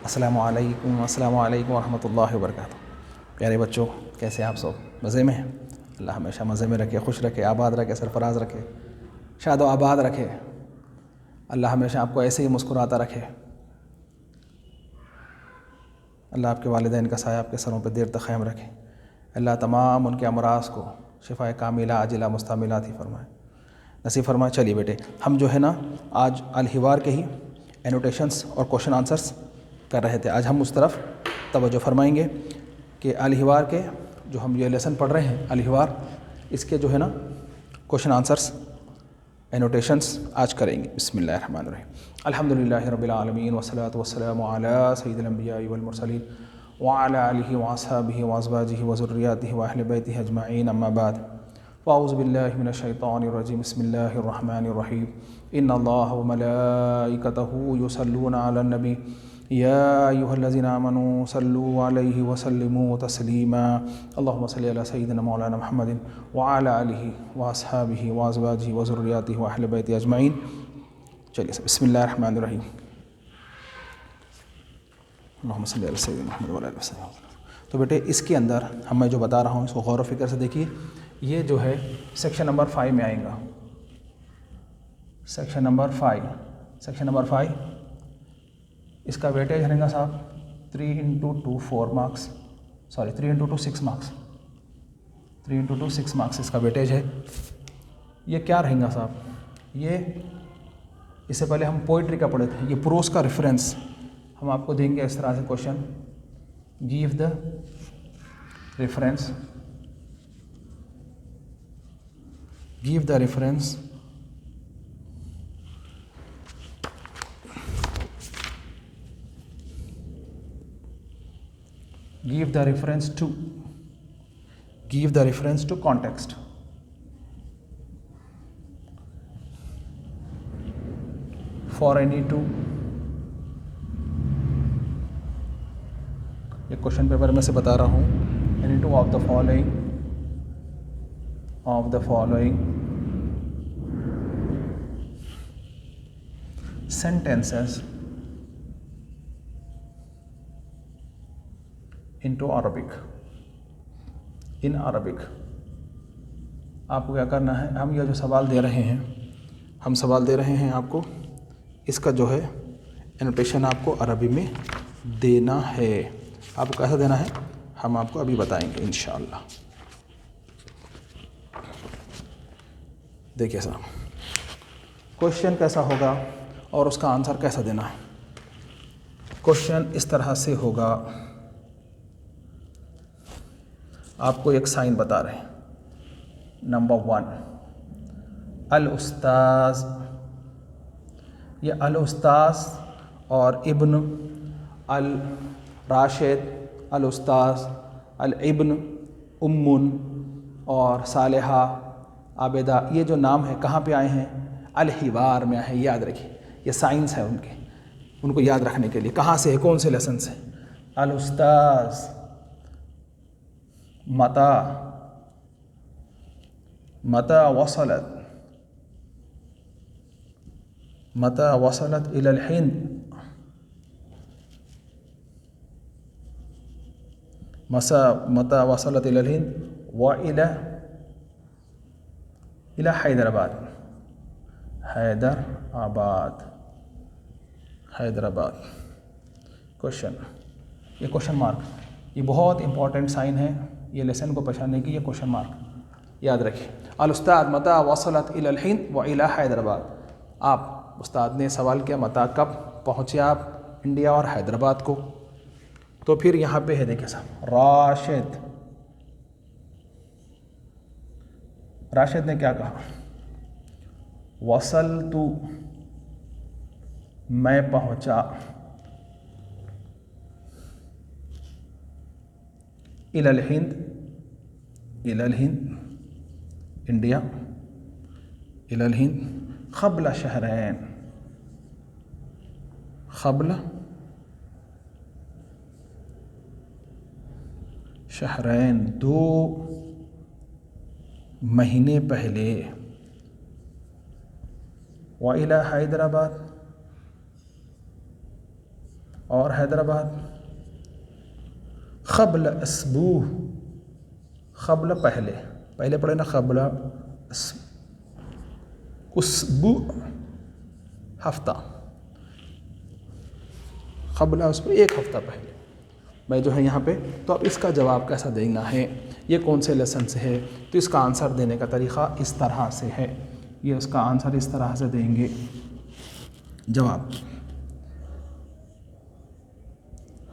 अस्सलामु अलैकुम वरहमतुल्लाहि वबरकातुहू। प्यारे बच्चों, कैसे आप सब? मज़े में हैं? अल्लाह हमेशा मज़े में रखे, खुश रखे, आबाद रखे, सरफराज रखे, शाद व आबाद रखे। अल्लाह हमेशा आपको ऐसे ही मुस्कुराता रखे। अल्लाह आपके वालिदैन का साया आपके सरों पर देर तक क़ायम रखे। अल्लाह तमाम उनके अमराज़ को शिफ़ाए कामिला आजिला मुस्तमिला ही फरमाए, नसीब फरमाए। चलिए बेटे, हम जो है ना आज अल हिवार के ही एनोटेशंस और क्वेश्चन आंसर्स कर रहे थे। आज हम उस तरफ तवज्जो फरमाएंगे कि अल हिवार के जो हम ये लेसन पढ़ रहे हैं, अल हिवार, इसके जो है ना क्वेश्चन आंसर्स एनोटेशंस आज करेंगे। बिस्मिल्लाहिर्रहमानिर्रहीम। अल्हम्दुलिल्लाहि रब्बिल आलमीन वस्सलातु वस्सलामु अला सय्यिदिल अंबियाइ वल मुरसलीन व अला आलिहि व अस्हाबिहि व अज़वाजिहि व ज़ुर्रिय्यातिहि व अहलि बैतिहि अजमईन, अम्मा बाद। फ़अऊज़ु बिल्लाहि मिनश शैतानिर रजीम। बिस्मिल्लाहिर रहमानिर रहीम। इन्नल्लाह व मलाइकतहु युसल्लूना अलन नबी या अय्युहल्लज़ीना आमनू सल्लू अलैहि व सल्लिमू तस्लीमा। अल्लाहुम्मा सल्लि अला सय्यिदिना मौलाना मुहम्मदिन व अला आलिहि व अस्हाबिहि व अज़वाजिहि व ज़ुर्रिय्यातिहि व अहलि बैतिहि अजमईन। चलिए सब, बिस्मिल्लाहिर रहमानिर रहीम। अल्लाहुम्मा सल्लि अला सय्यिदिना मुहम्मद व अला आलिहि वसल्लम। तो बेटे, इसके अंदर हम मैं जो बता रहा हूँ इसको गौर व फिक्र से देखिए। ये जो है सेक्शन नंबर 5 में आएगा। सेक्शन नंबर 5, सेक्शन नंबर 5, इसका वेटेज रहेगा साहब 3 × 2 4 मार्क्स, सॉरी 3 × 2 6 मार्क्स, 3 × 2 6 मार्क्स इसका वेटेज है। ये क्या रहेगा साहब? ये इससे पहले हम पोइट्री का पढ़े थे, ये प्रोस का रेफरेंस हम आपको देंगे इस तरह से question. Give the reference, give the reference give the reference to context. For any two, ये क्वेश्चन पेपर में से बता रहा हूँ। any two of the following sentences into Arabic, in Arabic। आपको क्या करना है, हम ये जो सवाल दे रहे हैं, हम सवाल दे रहे हैं आपको, इसका जो है एनोटेशन आपको अरबी में देना है। आपको कैसा देना है हम आपको अभी बताएंगे इंशाअल्लाह। देखिए साहब, क्वेश्चन कैसा होगा और उसका आंसर कैसा देना है। क्वेश्चन इस तरह से होगा, आपको एक साइन बता रहे हैं। नंबर 1, अल उस्ताज़। ये अल उस्ताज़ और इब्न, अल राशिद, अल उस्ताज़, अल इब्न, उम्मुन और सालेहा, आबिदा, ये जो नाम है कहाँ पे आए हैं? अल हिवार में आए हैं। याद रखिए, ये साइंस है उनके, उनको याद रखने के लिए। कहाँ से है, कौन से लेसन से? अल उस्ताज़ मता वसलत इलल हिंद, मता वसलत इलल हिंद व इला हैदराबाद। क्वेश्चन, ये क्वेश्चन मार्क, ये बहुत इंपॉर्टेंट साइन है ये लेसन को पहचानने की। ये क्वेश्चन मार्क याद रखिए। अल उस्ताद मता वसलत इलल हिंद व इला हैदराबाद। आप उस्ताद ने सवाल किया मता, कब पहुँचे आप इंडिया और हैदराबाद को। तो फिर यहाँ पे है, देखिए साहब, राशिद ने क्या कहा? वसल तू, मैं पहुँचा, इलल हिंद इंडिया, इलल हिंद क़ब्ल शहरैन 2 महीने पहले, व इला हैदराबाद और हैदराबाद। क़ब्ल अस्बूह, क़ब्ल पहले, पहले पढ़े ना क़ब्ल, उसबू हफ्ता, क़ब्ल उसबू एक हफ्ता पहले। मैं जो है यहाँ पे, तो अब इसका जवाब कैसा देना है, ये कौन से लेसन से है, तो इसका आंसर देने का तरीक़ा इस तरह से है, ये उसका आंसर इस तरह से देंगे जवाब।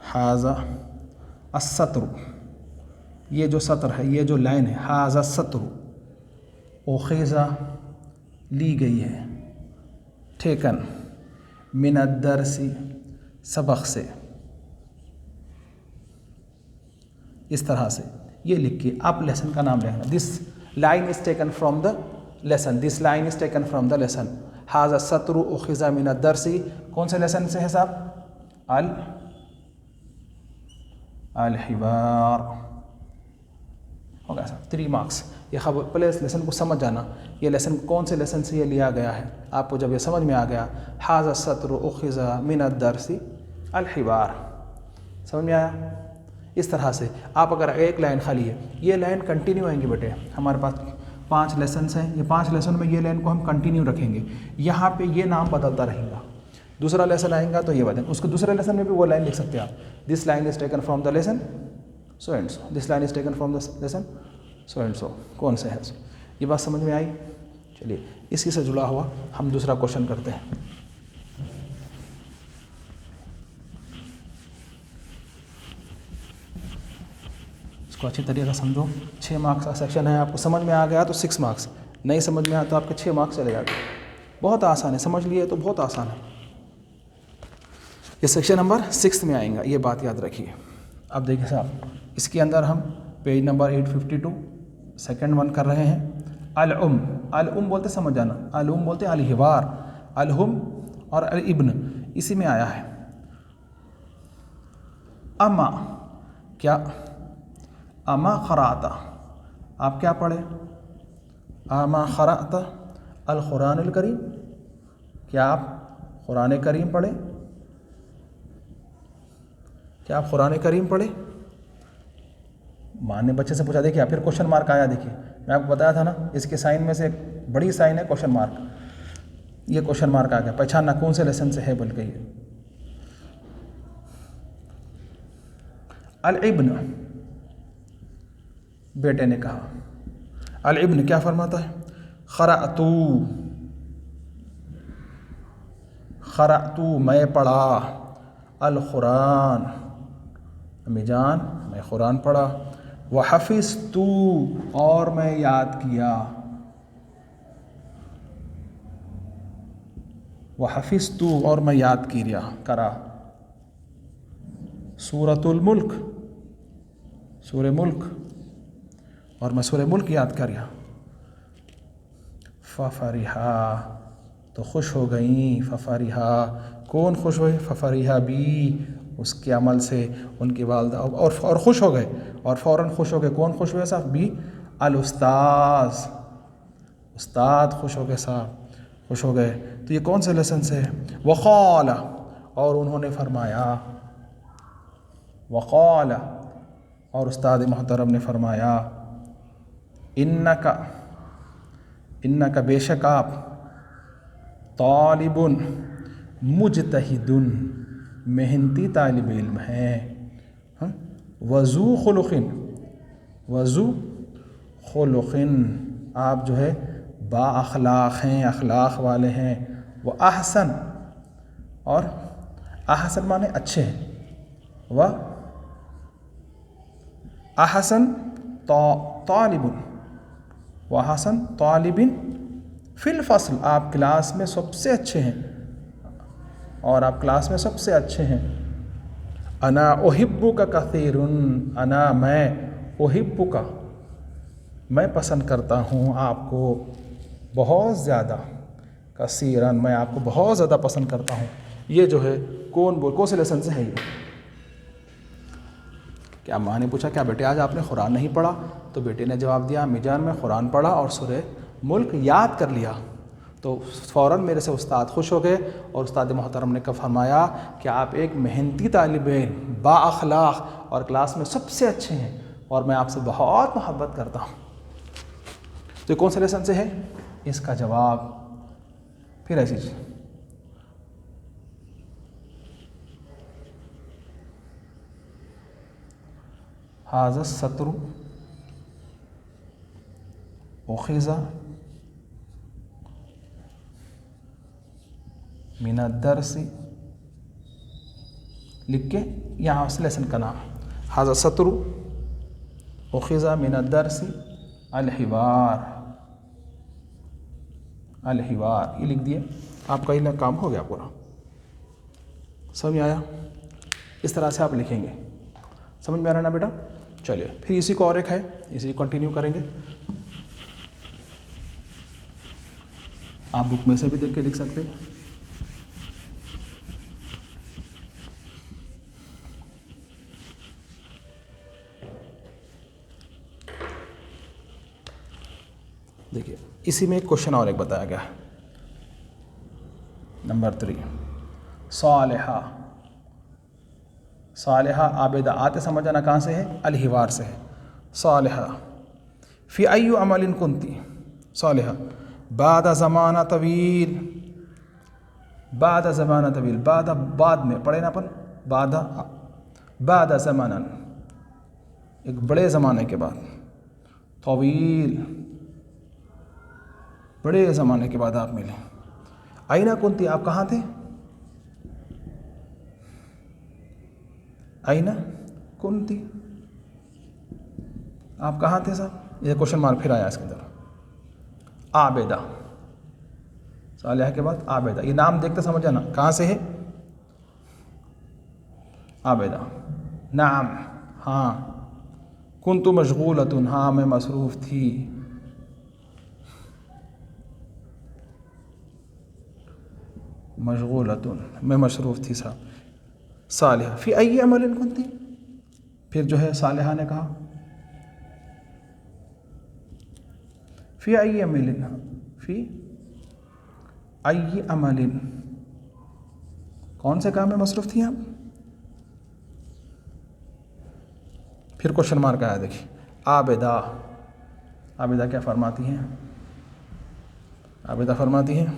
हाज़ा अस्सत्रु, ये जो सत्र है, ये जो लाइन है, हाज़ा सत्रु, ओख़िज़ा ली गई है, टेकन, मिनद्दरसी सबक से, इस तरह से ये लिख के आप लेसन का नाम लिखना। This line is taken from the lesson, this line is taken from the lesson. हाज़ा सत्रु उख़िज़ा मिनद्दरसी, कौन से लेसन से है साहब? अल हिवार। हो गया साहब 3 मार्क्स। ये खबर पहले इस लेसन को समझ जाना, ये लेसन कौन से लेसन से ये लिया गया है। आपको जब ये समझ में आ गया, हाज़ा सत्रु उख़िज़ा मिनद्दरसी अल हिवार, समझ में आया। इस तरह से आप अगर एक लाइन खाली है, ये लाइन कंटिन्यू आएंगे बेटे, हमारे पास 5 लेसन्स हैं, ये 5 लेसन में ये लाइन को हम कंटिन्यू रखेंगे। यहाँ पे ये नाम बदलता रहेगा, दूसरा लेसन आएगा तो ये बदलेंगे, उसके दूसरे लेसन में भी वो लाइन लिख सकते हैं आप। This line is taken from the lesson so and so, this line is taken from the lesson so and so, कौन से है। ये बात समझ में आई। चलिए इसी से जुड़ा हुआ हम दूसरा क्वेश्चन करते हैं। इसको अच्छी तरीके से समझो। 6 मार्क्स का सेक्शन है, आपको समझ में आ गया तो 6 मार्क्स, नहीं समझ में आया तो आपके 6 मार्क्स चले जाते। बहुत आसान है, समझ लिए तो बहुत आसान है। ये सेक्शन नंबर 6 में आएगा, ये बात याद रखिए। अब देखिए साहब, इसके अंदर हम पेज नंबर 852 सेकंड 1 कर रहे हैं। अल-उम, अल-उम बोलते समझ जाना, अल-उम बोलते अल-हिवार, अल-हुम और अल-इब्न इसी में आया है। अमा, क्या अमा क़राअता, आप क्या पढ़े? अमा क़राअता अल क़ुरानुल करीम, क्या आप क़ुरान करीम पढ़े? क्या आप क़ुरान करीम पढ़े? माँ ने बच्चे से पूछा, देखिए फिर क्वेश्चन मार्क आया। देखिए मैं आपको बताया था ना, इसके साइन में से एक बड़ी साइन है क्वेश्चन मार्क, ये क्वेश्चन मार्क आ गया। पहचानना कौन से लेसन से है बोल के। ये अल-इब्न, बेटे ने कहा। अल-इब्न क्या फरमाता है? क़राअतू, क़राअतू मैं पढ़ा, अल-क़ुरान अम्मी जान मैं क़ुरान पढ़ा, व हफ़िज़तू और मैं याद किया, व हफ़िज़तू और मैं याद किया करा सूरतुल मुल्क, सूरह मुल्क, और मैं सूरह मुल्क याद किया। फ़फ़रिहा तो खुश हो गई, फ़फ़रिहा कौन खुश हुए? फ़फ़रिहा बी उसके अमल से उनकी वालदा, और खुश हो गए, और फ़ौरन खुश हो गए। कौन खुश हुए साहब? बी अल उस्ताज़, उस्ताद खुश हो गए साहब, खुश हो गए। तो ये कौन से लेसन से है? वक़ाला और उन्होंने फरमाया, वक़ाला और उस्ताद मोहतरम ने फरमाया, इन्नका, इन्नका बेशक आप, तालिबुन मुजतहिदुन मेहनती तालिब इल्म हैं, वज़ू खुलुक़िन, वज़ू खुलुक़िन आप जो है बाअख़लाक़ हैं, अख़लाक़ वाले हैं। व अहसन और अहसन माने अच्छे हैं, व अहसन तालिबुन व अहसन तालिबिन फ़िल फ़स्ल आप क्लास में सबसे अच्छे हैं, और आप क्लास में सबसे अच्छे हैं। अना उहिब्बुका कसीरुन, अना मैं, उहिब्बुका मैं पसंद करता हूँ आपको बहुत ज़्यादा, कसीरन मैं आपको बहुत ज़्यादा पसंद करता हूँ। ये जो है कौन से लेसन से है ये? क्या माँ ने पूछा, क्या बेटे आज आपने क़ुरान नहीं पढ़ा? तो बेटे ने जवाब दिया, अम्मी जान मैं क़ुरान पढ़ा और सूरह मुल्क याद कर लिया। तो फ़ौरन मेरे से उस्ताद खुश हो गए और उस्ताद मोहतरम ने कब फरमाया कि आप एक मेहनती तालिब इल्म, बाअखलाक और क्लास में सबसे अच्छे हैं और मैं आपसे बहुत मोहब्बत करता हूँ। तो ये कौन से लेसन से है? इसका जवाब फिर ऐसी चीज़, हाज़ा सत्रू उखिज़ा मिनद्दरसी, लिख के यहाँ से लेसन का नाम, हाज़ा सत्रू उखिज़ा मिनद्दरसी अलहिवार, अलहिवार ये लिख दिए, आपका ये काम हो गया पूरा। समझ में आया? इस तरह से आप लिखेंगे। समझ में आ रहा ना बेटा? चलिए फिर इसी को और एक है, इसी कंटिन्यू करेंगे। आप बुक में से भी देख के लिख सकते हैं। देखिए इसी में एक क्वेश्चन और एक बताया गया है, नंबर 3, सालिहा। सालिहा आबिदा, आते समझ आना कहाँ से है? अलहिवार से है। सालिहा फ़ी अय्यु अमलिन कुंती, सालिहा बाद ज़माना तवील, बाद ज़माना तवील, बाद में पढ़े ना अपन, बाद ज़माना एक बड़े ज़माने के बाद, तवील बड़े ज़माने के बाद आप मिले। आईना कुंती, आप कहाँ थे? आईना कुंती, आप कहाँ थे साहब? ये क्वेश्चन मार्क फिर आया इसके अंदर। आबेदा, सालिहा के बाद आबेदा, ये नाम देखते समझ जाना कहाँ से है। आबेदा नाम, हाँ। कुंतु मशगूलतुन, हाँ मैं मसरूफ़ थी। मशगूलतुन, मैं मसरूफ़ थी साहब। सालिहा फ़ी अय्यि अमलिन कुंती, फिर जो है सालिहा ने कहा फ़ी अय्यि अमलिन, फ़ी अय्यि अमलिन, कौन से काम में मसरूफ़ थी आप? फिर क्वेश्चन मार्क आया देखिए। आबिदा, आबिदा क्या फरमाती हैं? आबिदा फरमाती हैं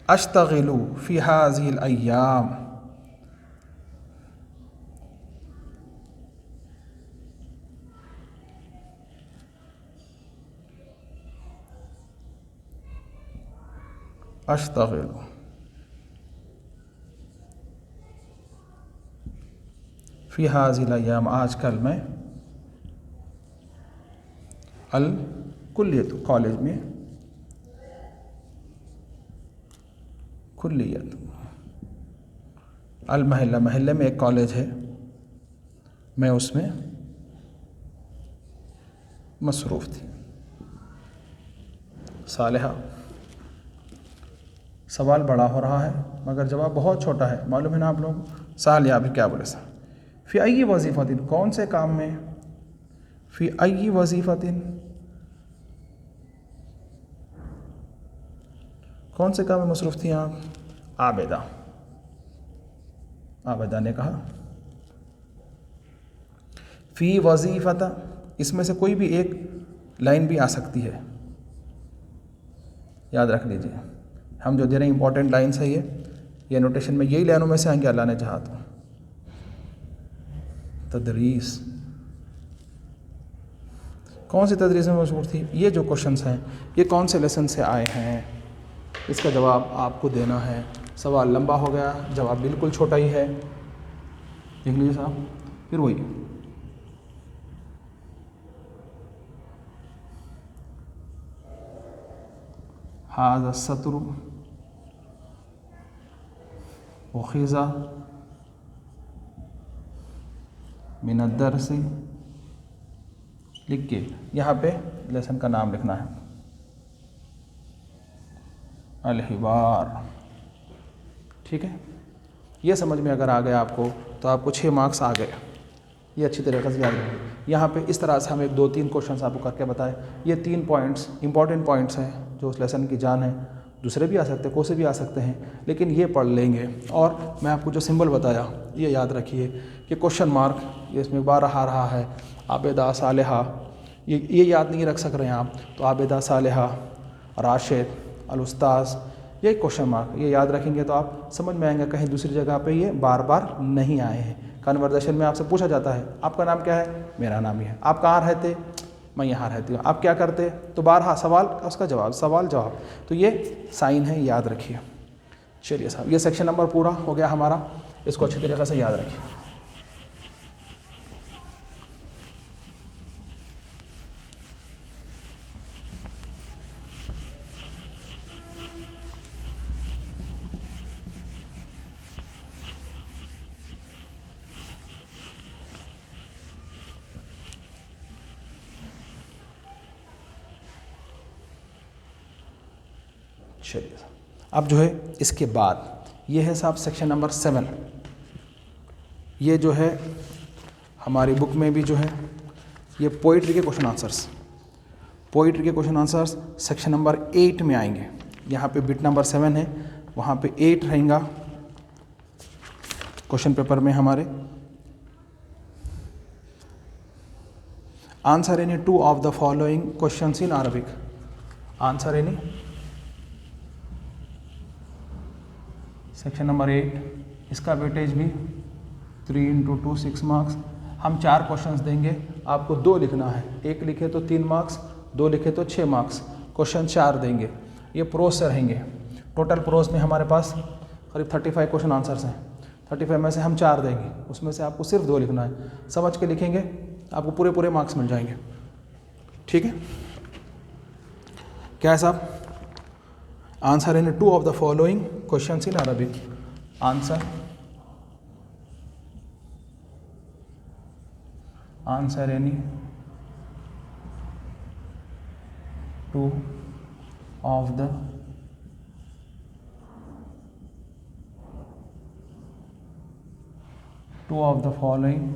अश्तगिलु फ़ी हाज़िहिल अय्याम, अश्तगिलु फ़ी हाज़िहिल अय्याम, आजकल मैं अल कुल्लियत, कॉलेज में, कुल्लियत अल महल्ला, महल्ले में एक कॉलेज है, मैं उसमें मसरूफ़ थी। सालिहा, सवाल बड़ा हो रहा है मगर जवाब बहुत छोटा है, मालूम है ना आप लोग। सालिहा भी क्या बोले सर? फ़ी अय्यि वज़ीफ़तिन, कौन से काम में? फ़ी अय्यि वज़ीफ़तिन, कौन से काम में मसरूफ़ थी आप? आबिदा, आबिदा ने कहा फ़ी वज़ीफ़ता, इसमें से कोई भी एक लाइन भी आ सकती है, याद रख लीजिए। हम जो दे रहे हैं इंपॉर्टेंट लाइन्स है ये नोटेशन में यही लाइनों में से आएंगे, अल्लाह ने चाहा तो। तदरीस, कौन सी तदरीस में मशहूर थी? ये जो क्वेश्चंस हैं ये कौन से लेसन से आए हैं, इसका जवाब आपको देना है। सवाल लंबा हो गया, जवाब बिल्कुल छोटा ही है, देख लीजिए साहब। फिर वही हाज़ा सत्रू उखिज़ा मिनद्दरसी, लिख के यहाँ पे लेसन का नाम लिखना है, अलहिवार। ठीक है, ये समझ में अगर आ गया आपको तो आपको 6 मार्क्स आ गए। ये अच्छी तरीके से याद रखें। यहाँ पे इस तरह से हम 1-2-3 क्वेश्चंस आपको करके बताए। ये 3 पॉइंट्स इंपॉर्टेंट पॉइंट्स हैं जो उस लेसन की जान है। दूसरे भी आ सकते हैं, कोई से भी आ सकते हैं, लेकिन ये पढ़ लेंगे। और मैं आपको जो सिंबल बताया ये याद रखिए कि क्वेश्चन मार्क, ये इसमें 12 आ रहा है, आबेदा सालेहा, ये याद नहीं रख सक रहे हैं आप, तो आबेदा सालेहा, राशिद, अल उस्ताज़, ये क्वेश्चन मार्क ये याद रखेंगे तो आप समझ में आएंगे। कहीं दूसरी जगह पे ये बार बार नहीं आए हैं। कन्वर्सेशन में आपसे पूछा जाता है आपका नाम क्या है, मेरा नाम ही है, आप कहाँ रहते, मैं यहाँ रहती हूँ, आप क्या करते, तो बारहा सवाल उसका जवाब, सवाल जवाब, तो ये साइन है, याद रखिए। चलिए साहब, ये सेक्शन नंबर पूरा हो गया हमारा, इसको अच्छी तरीके से याद रखिए। चलिए अब जो है इसके बाद ये है साहब सेक्शन नंबर 7। ये जो है हमारी बुक में भी जो है ये पोइट्री के क्वेश्चन आंसर्स, पोइट्री के क्वेश्चन आंसर्स सेक्शन नंबर 8 में आएंगे। यहाँ पे बिट नंबर 7 है, वहाँ पे 8 रहेगा क्वेश्चन पेपर में हमारे। Answer any 2 of the following questions in Arabic. Answer any section number 8, इसका वेटेज भी 3 × 2 6 मार्क्स। हम 4 क्वेश्चंस देंगे, आपको 2 लिखना है, 1 लिखे तो 3 मार्क्स, 2 लिखे तो 6 मार्क्स। क्वेश्चन 4 देंगे, ये प्रोज से रहेंगे। टोटल प्रोज में हमारे पास करीब 35 क्वेश्चन आंसर्स हैं। 35 में से हम 4 देंगे, उसमें से आपको सिर्फ 2 लिखना है। समझ के लिखेंगे, आपको पूरे मार्क्स मिल जाएंगे। ठीक है, क्या है साहब? Answer in 2 of the following questions in Arabic. Answer any 2 of the following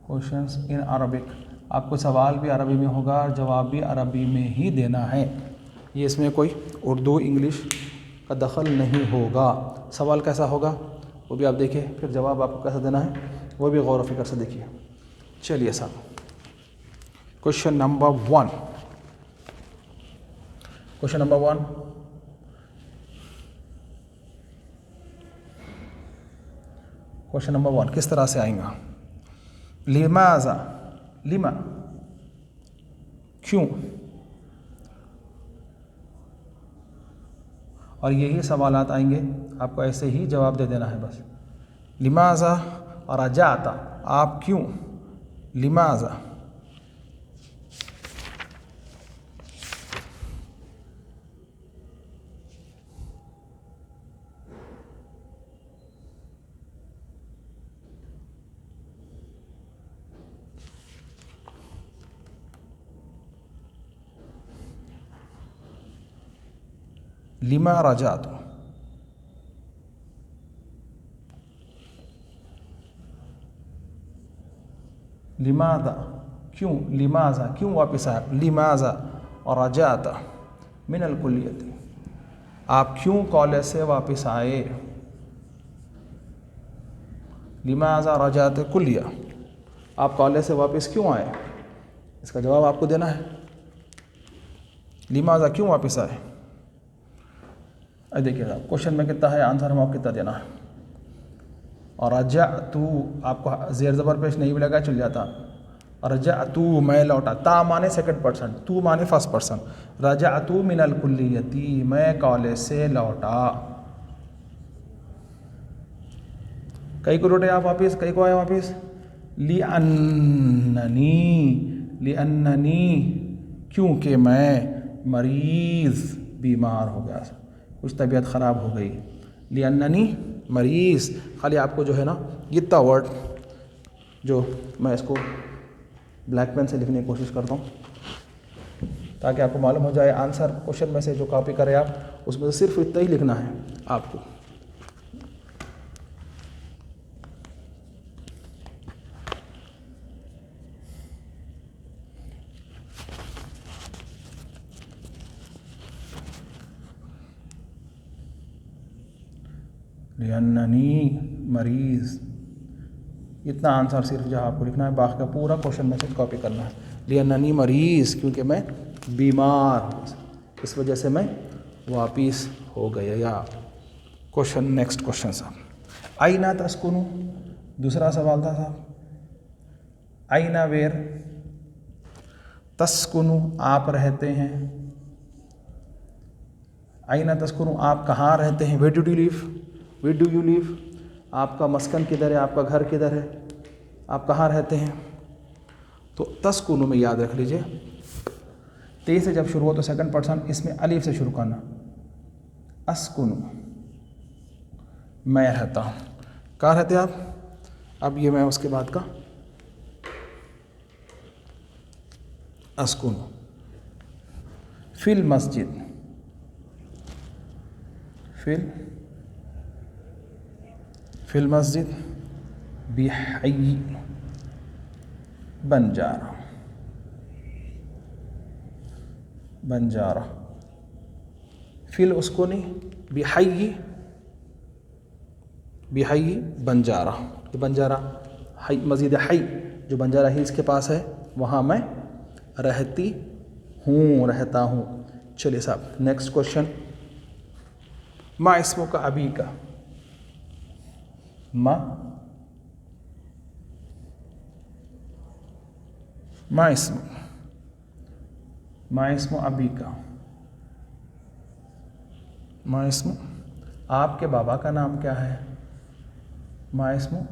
questions in Arabic. आपको सवाल भी अरबी में होगा और जवाब भी अरबी में ही देना है। ये इसमें कोई उर्दू इंग्लिश का दखल नहीं होगा। सवाल कैसा होगा वो भी आप देखिए, फिर जवाब आपको कैसा देना है वो भी गौर व फिक्र से देखिए। चलिए साहब, question number 1। Question number 1, question number 1 किस तरह से आएगा? लिमाज़ा, लिमा क्यों, और यही सवालात आएंगे, आपको ऐसे ही जवाब दे देना है बस। लिमाज़ा और अजाता, आप क्यों, लिमाज़ा। लिमा रजातु, लिमाज़ा क्यों, लिमाज़ा क्यों वापस आए, लिमाज़ा और रजाता मिनल कुल्लियती, आप क्यों कॉलेज से वापस आए। लिमाज़ा रजात कुल्लिया, आप कॉलेज से वापस क्यों आए, इसका जवाब आपको देना है। लिमाज़ा क्यों वापस आए। देखिएगा क्वेश्चन में कितना है, आंसर हम आपको कितना देना है। और रजा तू, आपको ज़ेर ज़बर पेश नहीं मिलेगा, चल जाता। रजा तू, मैं लौटा, ता माने सेकंड पर्सन, तू माने फर्स्ट पर्सन। रजा तू मिनल कुल्लियती, मैं कॉलेज से लौटा। कई को लौटे आप वापिस, कई को आए वापिस। लिअन्ननी, लिअन्ननी क्योंकि मैं मरीज़, बीमार हो गया, कुछ तबीयत ख़राब हो गई। लिअन्ननी मरीज़, खाली आपको जो है ना इतना वर्ड जो मैं इसको ब्लैक पेन से लिखने की कोशिश करता हूँ ताकि आपको मालूम हो जाए। आंसर क्वेश्चन में से जो कॉपी करें आप, उसमें से सिर्फ इतना ही लिखना है आपको। लिअन्ननी मरीज़, इतना आंसर सिर्फ जहाँ आपको लिखना है, बाकी का पूरा क्वेश्चन में से कॉपी करना है। लिअन्ननी मरीज़, क्योंकि मैं बीमार हूँ, इस वजह से मैं वापिस हो गया। क्वेश्चन, नेक्स्ट क्वेश्चन साहब। आइना तस्कुनु, दूसरा सवाल था साहब। आइना वेर तस्कुनु, आप रहते हैं। आइना तस्कुनु, आप कहाँ रहते हैं। Where do you live, where do you live, आपका मस्कन किधर है, आपका घर किधर है, आप कहाँ रहते हैं। तो तस्कुनु में याद रख लीजिए, ते से जब शुरू हो तो सेकंड पर्सन, इसमें अलीफ से शुरू करना। अस्कुनु, मैं रहता हूँ। कहाँ रहते हैं आप। अब ये मैं उसके बाद का अस्कुनु। फिल मस्जिद, फिल मस्जिद बिहय्यी बंजारा, बंजारा। फिल उसकुनी बिहय्यी, बिहय्यी बंजारा, ये बंजारा हई, मस्जिद हई जो बंजारा हिल्स के पास है, वहाँ मैं रहती हूँ, रहता हूँ। चलिए साहब, नेक्स्ट क्वेश्चन। मा इस्मो का अभी का, मा इस्मो, मा इस्मो अभी का, मा इस्मो, आपके बाबा का नाम क्या है। मा इस्मो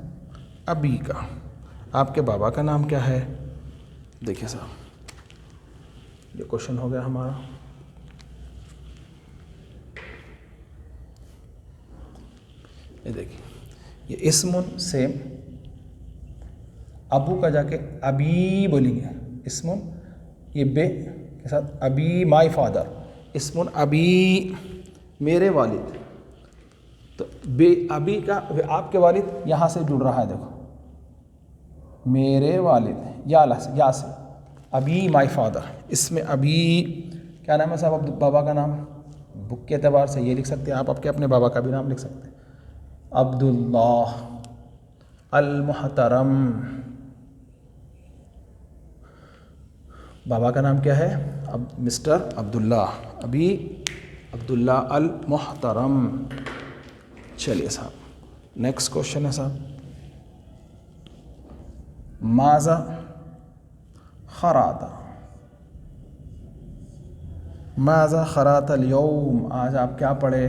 अभी का, आपके बाबा का नाम क्या है। देखिए साहब, ये क्वेश्चन हो गया हमारा। ये देखिए, ये इस्मुन सेम, अबू का जाके अभी बोलेंगे, इस्मुन ये बे के साथ अभी, माई फादर, इस्मुन अभी मेरे वालिद। तो बे अभी का आपके वालिद यहाँ से जुड़ रहा है, देखो मेरे वालिद, या से अभी माई फादर, इसमें अभी क्या नाम है साहब बाबा का नाम। बुक के एतबार से ये लिख सकते हैं आप, आपके अपने बाबा का भी नाम लिख सकते हैं। अब्दुल्लाह अल मुहतरम, बाबा का नाम क्या है, अब मिस्टर अब्दुल्ला, अभी अब्दुल्ला अल मुहतरम। चलिए साहब, नेक्स्ट क्वेश्चन है साहब। माज़ा खराता, माज़ा खराता अल यौम, आज आप क्या पढ़े।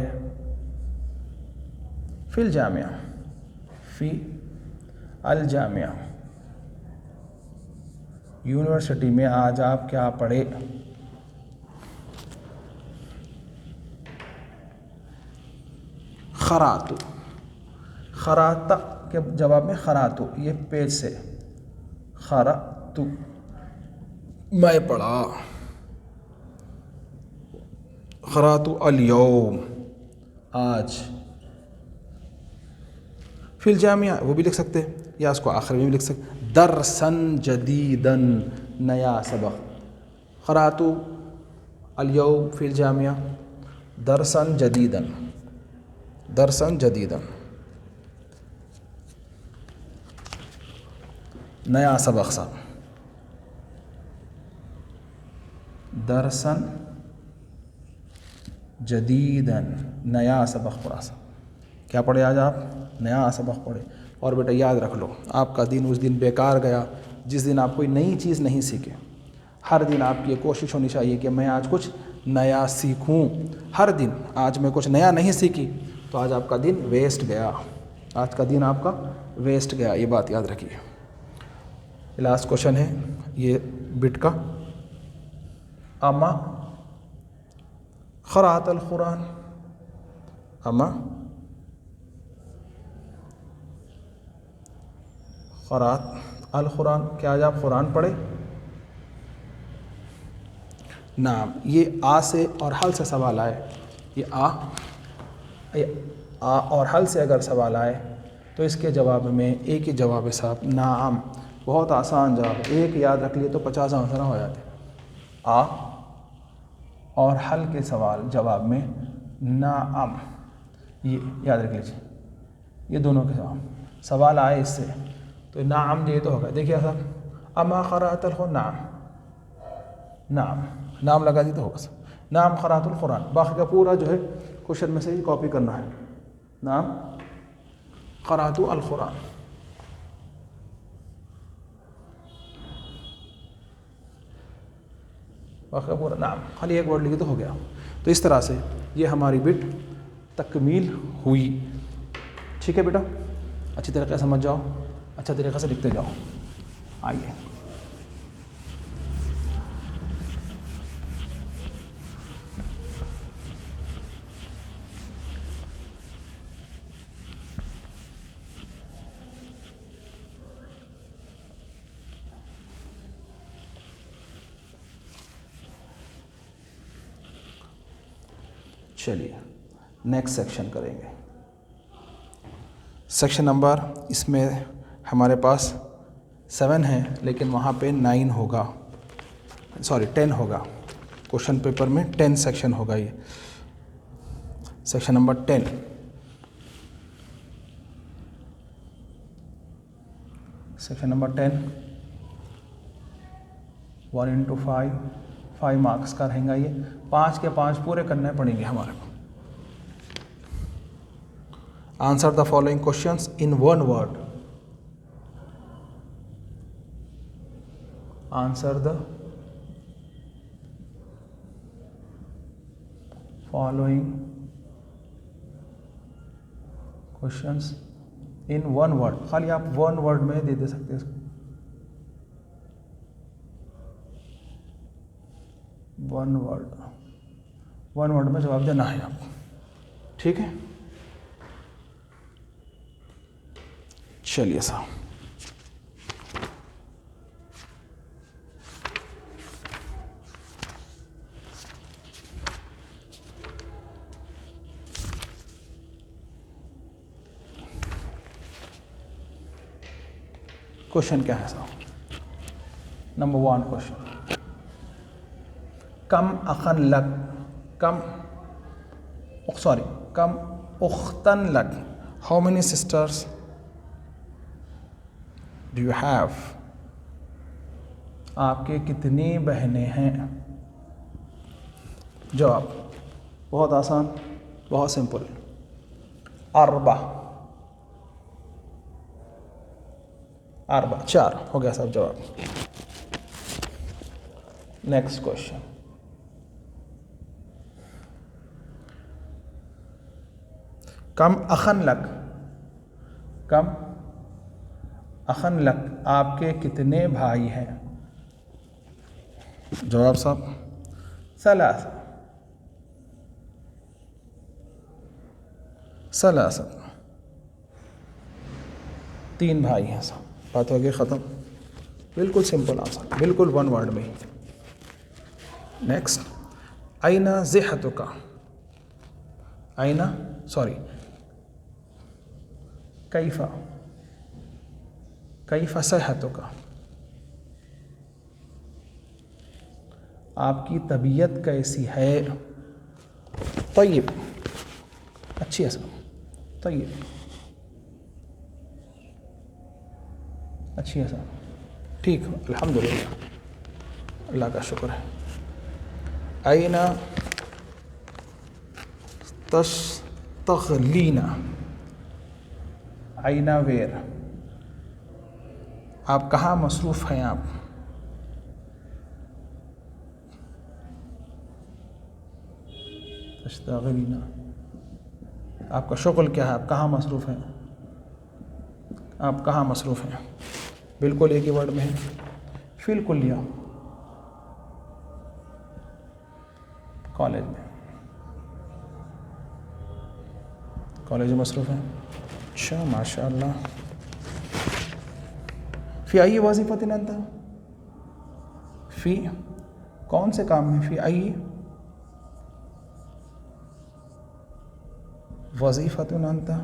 फिल जामिया, फी अल जामिया, यूनिवर्सिटी में आज आप क्या पढ़े। खरातु, खराता के जवाब में खरातु, ये पेज से खरातु, मैं पढ़ा। खरातु अल यौम, आज। फिल जामिया वो भी लिख सकते हैं, या उसको आखिर में भी लिख सकते। दरसन जदीदन, नया सबक। खरातु अल यौम फिल जामिया दरसन जदीदन, दरसन जदीदन, नया सबक सा। दरसन जदीदन, नया सबक पढ़ा सा। क्या पढ़े आज आप, नया सबक पढ़े। और बेटा याद रख लो, आपका दिन उस दिन बेकार गया जिस दिन आप कोई नई चीज़ नहीं सीखे। हर दिन आपकी ये कोशिश होनी चाहिए कि मैं आज कुछ नया सीखूं। हर दिन आज मैं कुछ नया नहीं सीखी तो आज आपका दिन वेस्ट गया, आज का दिन आपका वेस्ट गया, ये बात याद रखिए। लास्ट क्वेश्चन है ये बिट का। अमा क़राअत अल कुरान, अमा क़राअत अल कुरान, क्या आज आप कुरान पढ़े। नाम, ये आ से और हल से सवाल आए, ये आ और हल से अगर सवाल आए तो इसके जवाब में एक ही जवाब है साहब, नाम। बहुत आसान जवाब, एक याद रख लिए तो 50 आंसर हो जाते। आ और हल के सवाल जवाब में नाम, ये याद रख लीजिए। ये दोनों के साथ सवाल आए इससे, तो नाम ये तो होगा। देखिए साहब, अमा क़राअतल क़ुरआन, नाम नाम लगा दी तो होगा सर, नाम क़राअतुल क़ुरआन। बाकी का पूरा जो है क्वेश्चन में से ही कॉपी करना है, नाम क़राअतुल क़ुरआन। बाकी का पूरा नाम, खाली एक वर्ड लिखे तो हो गया। तो इस तरह से ये हमारी बिट तकमील हुई। ठीक है बेटा, अच्छी तरीके से समझ जाओ, अच्छा तरीके से लिखते जाओ। आइए चलिए नेक्स्ट सेक्शन करेंगे। सेक्शन नंबर इसमें हमारे पास 7 है, लेकिन वहाँ पे 9 होगा, सॉरी 10 होगा। क्वेश्चन पेपर में 10 सेक्शन होगा। ये section number 10। Section number 10 1 into 5 marks का रहेगा। ये 5 के 5 पूरे करने पड़ेंगे हमारे को। Answer the following questions in one word. Answer the following questions in one word. खाली आप वन वर्ड में दे सकते हैं इसको, वन वर्ड में जवाब देना है आपको। ठीक है, चलिए साहब क्वेश्चन क्या है साहब? नंबर 1 क्वेश्चन, कम अखन लक, कम उख्तन लक, how many sisters do you have? आपके कितनी बहनें हैं? जवाब बहुत आसान, बहुत सिंपल, अरबा 4 हो गया साहब जवाब। नेक्स्ट क्वेश्चन, कम अखन लक, आपके कितने भाई हैं? जवाब साहब सलासा 3 भाई हैं साहब। बात हो गई ख़त्म, बिल्कुल सिंपल आंसर, बिल्कुल वन वर्ड में। नेक्स्ट, आइना ज़िहतुका, कैफ़ा सेहतुका, आपकी तबीयत कैसी है? तय्यब, अच्छी है सर, तय्यब, अच्छी है सर, ठीक, अल्हम्दुलिल्लाह, अल्लाह का शुक्र है। आइना तस्तग़लीना, आइना वेर, आप कहाँ मसरूफ़ हैं? आप तस्तग़लीना, आपका शुग़ल क्या है? आप कहाँ मसरूफ़ हैं? आप कहाँ मसरूफ़ हैं? बिल्कुल एक ही वर्ड में है, फिल कुल्लिया, कॉलेज में मसरूफ़ हैं। अच्छा, माशाअल्लाह। फ़ी आई वज़ीफ़तिन अंता, फ़ी कौन से काम में? फ़ी आई वज़ीफ़तुन अंता,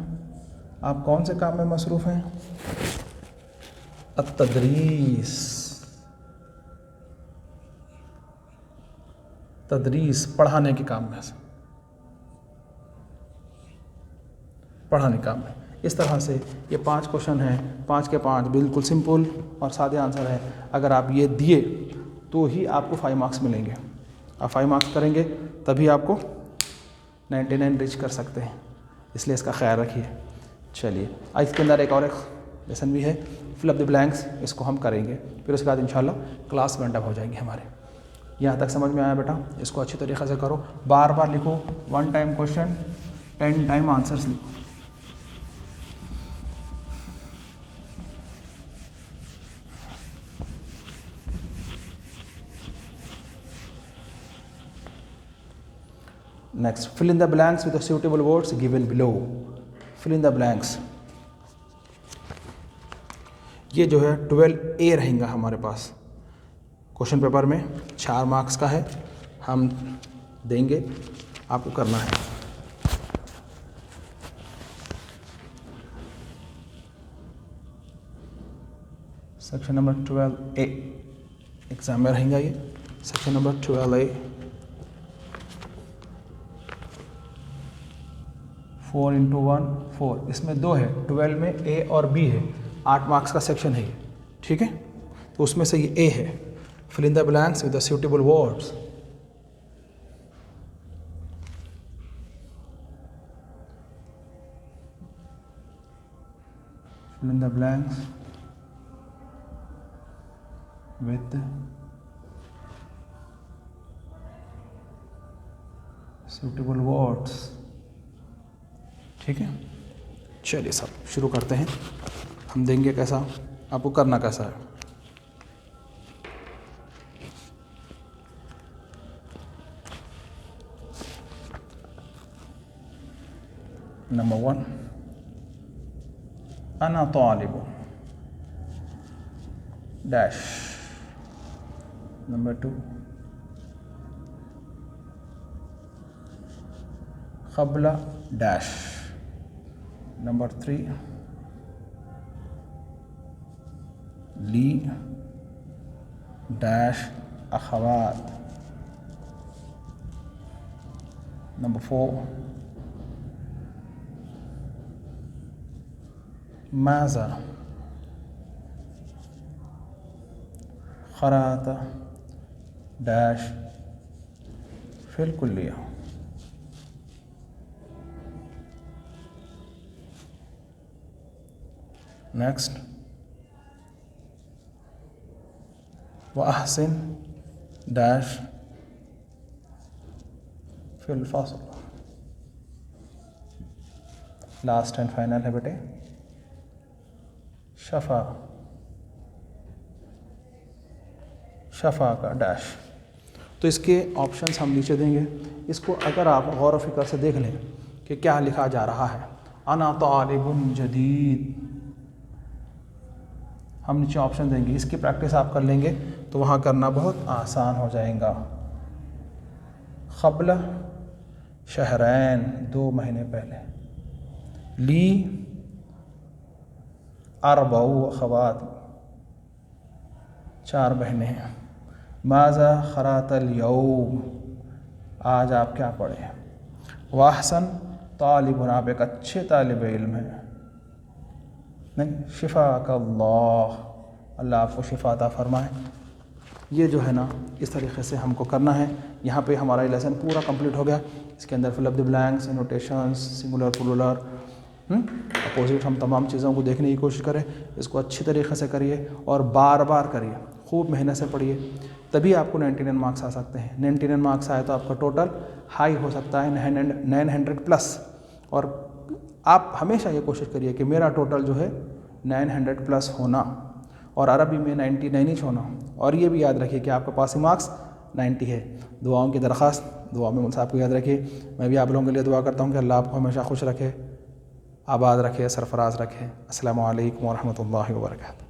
आप कौन से काम में मसरूफ़ हैं? तदरीस, पढ़ाने के काम में, पढ़ाने काम में। इस तरह से ये 5 क्वेश्चन हैं, 5 के 5 बिल्कुल सिंपल और सादे आंसर है। अगर आप ये दिए तो ही आपको 5 मार्क्स मिलेंगे। आप 5 मार्क्स करेंगे तभी आपको 99 रीच कर सकते हैं, इसलिए इसका ख्याल रखिए। चलिए आज इसके अंदर एक और एक लेसन भी है, फिल अप द ब्लैंक्स, इसको हम करेंगे, फिर उसके बाद इंशाल्लाह क्लास वाइंड अप हो जाएंगे हमारे। यहाँ तक समझ में आया बेटा? इसको अच्छी तरीक़े से करो, बार बार लिखो, 1 टाइम क्वेश्चन 10 टाइम आंसर्स लिखो। Next, fill in the blanks with the suitable words given below. Fill in the blanks, ये जो है 12A रहेगा हमारे पास क्वेश्चन पेपर में, 4 मार्क्स का है, हम देंगे, आपको करना है। सेक्शन नंबर 12A एग्जाम में रहेगा ये, सेक्शन नंबर 12A 4 × 1 4, इसमें 2 है, 12 में A और B है, 8 मार्क्स का सेक्शन है ये, ठीक है। तो उसमें से ये A है, fill in the blanks with the suitable words. Fill in the blanks with suitable words, ठीक है। चलिए सब शुरू करते हैं, हम देंगे कैसा, आपको करना कैसा है। नंबर 1, अना तालिबु डैश। नंबर 2, क़ब्ला डैश। नंबर 3, ली डैश अख़वात। नंबर 4, माज़ा क़राअत डैश फिल कुल्लिया। नेक्स्ट, व अहसिन डैश फिल फ़स्ल। लास्ट एंड फाइनल है बेटे, शफ़ा, शफ़ा का डैश। तो इसके ऑप्शंस हम नीचे देंगे, इसको अगर आप गौर व फिक्र से देख लें कि क्या लिखा जा रहा है। अना तालिबुन जदीद, हम नीचे ऑप्शन देंगे, इसकी प्रैक्टिस आप कर लेंगे तो वहाँ करना बहुत आसान हो जाएगा। क़ब्ल शहरैन, 2 महीने पहले। ली अरबऊ अख़वात, 4 बहनें हैं। माज़ा ख़रातल यौम, आज आप क्या पढ़े। वाहसन तालिबुन, आप एक अच्छे तालिब इल्म हैं। नहीं, शिफ़ा का अल्लाह, अल्लाह आपको शिफ़ा अता फरमाए। ये जो है ना, इस तरीक़े से हमको करना है। यहाँ पे हमारा लेसन पूरा कंप्लीट हो गया। इसके अंदर fill up the blanks, annotations, singular plural, opposite, हम तमाम चीज़ों को देखने की कोशिश करें। इसको अच्छी तरीक़े से करिए और बार बार करिए, खूब मेहनत से पढ़िए, तभी आपको 99 मार्क्स आ सकते हैं। 99 मार्क्स आए तो आपका टोटल हाई हो सकता है 900+। और आप हमेशा ये कोशिश करिए कि मेरा टोटल जो है 900+ होना, और अरबी में 99 ही होना। और ये भी याद रखिए कि आपका पासिंग मार्क्स 90 है। दुआओं की दरख्वास्त, दुआ में मुझसे आपको याद रखिए। मैं भी आप लोगों के लिए दुआ करता हूँ कि अल्लाह आपको हमेशा खुश रखे, आबाद रखे, सरफराज रखे। अस्सलामु अलैकुम व रहमतुल्लाहि व बरकातहू।